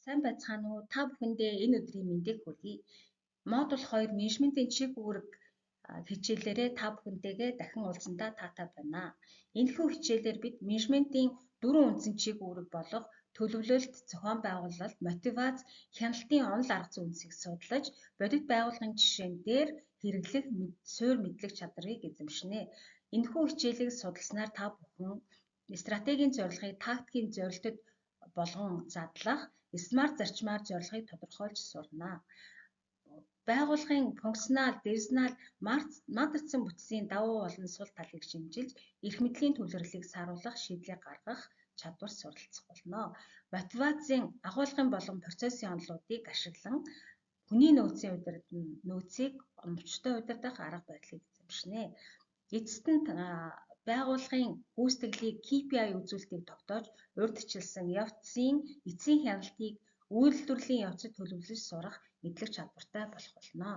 Сайн байцгаана уу? Та бүхэндээ энэ өдрийн мэндийг хүргэе. Модуль 2 менежментийн чиг үүрэг хичээлээрээ та бүхэнтэйгээ дахин уулзсандаа таатай байна. Энэхүү хичээлээр бид менежментийн 4 үндсэн чиг үүрэг болох төлөвлөлт, зохион байгуулалт, мотивац, хяналтын онол арга зүйнсийг судлаж, бодит байгууллагын жишээн дээр хэрэглэх суурь мэдлэг чадрыг эзэмшнэ. Энэхүү хичээлийг судалснаар та бүхэн стратегийн зорилгыг тактикийн зорилтод болгон задлах, смарт зарчмаар зорилгыг тодорхойлж сурна. Байгууллагын функционал, дизайнал, матрицын бүтцийн давуу болон сул талыг шинжилж, эрх мэдлийн төвлөрлийг сааруулах, шийдлийг гаргах чадвар суралцах болно. Мотивацийн агуулгын болон процессын онолуудыг ашиглан хүний нөөцийг мовчтой удирдах арга барилыг эзэмшнэ. Эцэст нь байгууллагын гүйцэтгэлийг KPI үзүүлэлтийг тогтоож, урьдчилсан явцын эцсийн хяналтыг үйлдвэрлэлийн явцад төлөвлөж сурах мэдлэг чадвартай болох болно.